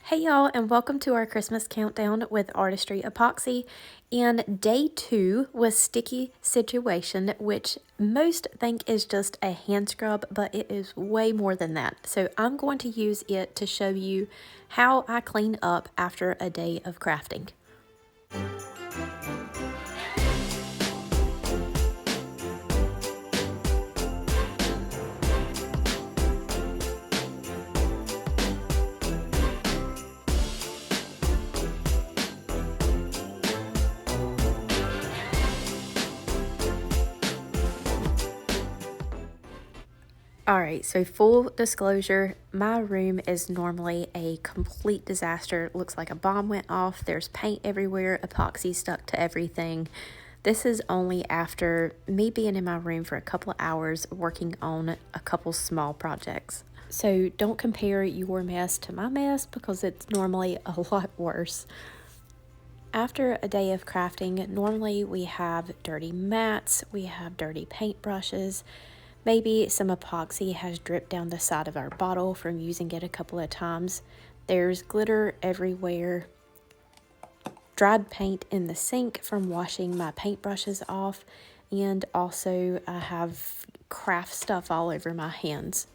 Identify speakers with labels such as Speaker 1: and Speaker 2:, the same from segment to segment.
Speaker 1: Hey y'all, and welcome to our Christmas countdown with Artistry Epoxy. And day 2 was Sticky Situation, which most think is just a hand scrub, but it is way more than that. So I'm going to use it to show you how I clean up after a day of crafting. Alright, so full disclosure, my room is normally a complete disaster. It looks like a bomb went off. There's paint everywhere, epoxy stuck to everything. This is only after me being in my room for a couple of hours working on a couple small projects. So don't compare your mess to my mess because it's normally a lot worse. After a day of crafting, normally we have dirty mats, we have dirty paint brushes. Maybe some epoxy has dripped down the side of our bottle from using it a couple of times. There's glitter everywhere. Dried paint in the sink from washing my paintbrushes off. And also I have craft stuff all over my hands.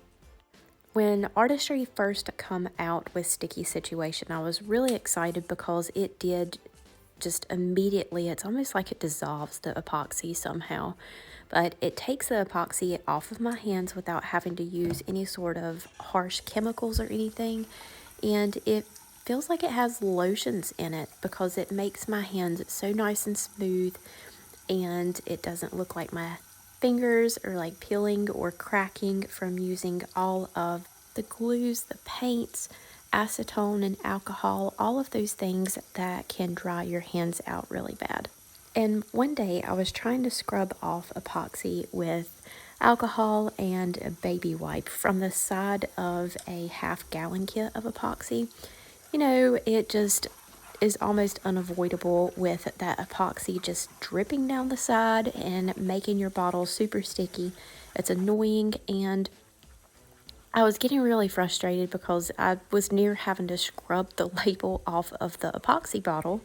Speaker 1: When Artistry first come out with Sticky Situation, I was really excited because it did just immediately, it's almost like it dissolves the epoxy somehow. But it takes the epoxy off of my hands without having to use any sort of harsh chemicals or anything. And it feels like it has lotions in it because it makes my hands so nice and smooth, and it doesn't look like my fingers are like peeling or cracking from using all of the glues, the paints, acetone and alcohol, all of those things that can dry your hands out really bad. And one day I was trying to scrub off epoxy with alcohol and a baby wipe from the side of a half-gallon kit of epoxy. You know, it just is almost unavoidable with that epoxy just dripping down the side and making your bottle super sticky. It's annoying, and I was getting really frustrated because I was near having to scrub the label off of the epoxy bottle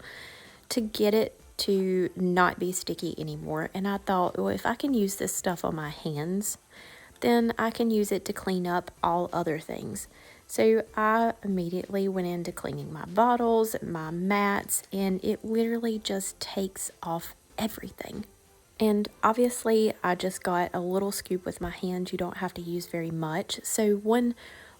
Speaker 1: to get it to not be sticky anymore. And I thought, well, if I can use this stuff on my hands, then I can use it to clean up all other things. So I immediately went into cleaning my bottles, my mats, and it literally just takes off everything. And obviously I just got a little scoop with my hands. You don't have to use very much. So one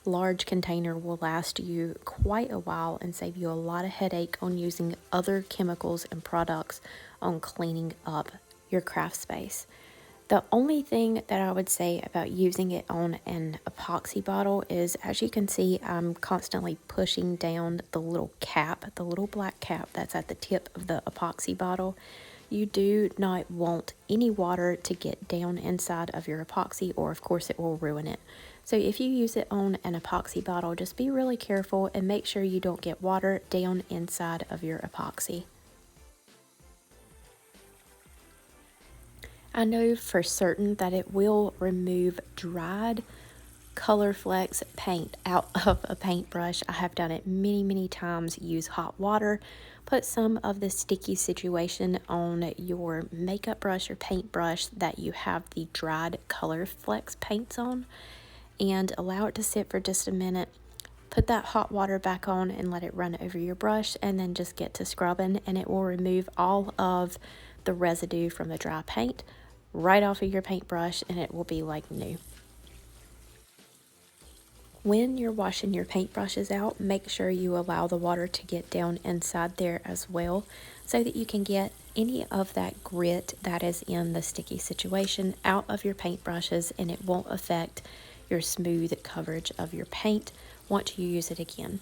Speaker 1: large container will last you quite a while and save you a lot of headache on using other chemicals and products on cleaning up your craft space. The only thing that I would say about using it on an epoxy bottle is, as you can see, I'm constantly pushing down the little cap, the little black cap that's at the tip of the epoxy bottle. You do not want any water to get down inside of your epoxy, or of course it will ruin it. So if you use it on an epoxy bottle, just be really careful and make sure you don't get water down inside of your epoxy. I know for certain that it will remove dried COLORFLEX paint out of a paintbrush. I have done it many times. Use hot water, put some of the Sticky Situation on your makeup brush or paintbrush that you have the dried COLORFLEX paints on, and allow it to sit for just a minute. Put that hot water back on and let it run over your brush, and then just get to scrubbing, and it will remove all of the residue from the dry paint right off of your paintbrush, and it will be like new. When you're washing your paintbrushes out, make sure you allow the water to get down inside there as well, so that you can get any of that grit that is in the Sticky Situation out of your paintbrushes, and it won't affect your smooth coverage of your paint once you use it again.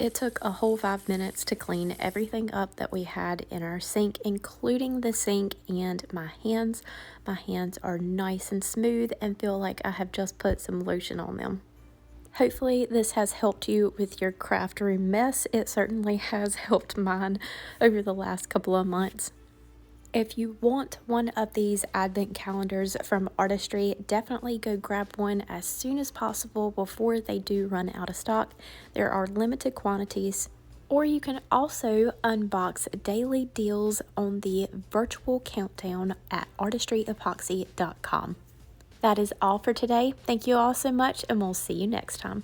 Speaker 1: It took a whole 5 minutes to clean everything up that we had in our sink, including the sink and my hands. My hands are nice and smooth and feel like I have just put some lotion on them. Hopefully this has helped you with your craft room mess. It certainly has helped mine over the last couple of months. If you want one of these advent calendars from Artistry, definitely go grab one as soon as possible before they do run out of stock. There are limited quantities. Or you can also unbox daily deals on the virtual countdown at artistryepoxy.com. That is all for today. Thank you all so much, and we'll see you next time.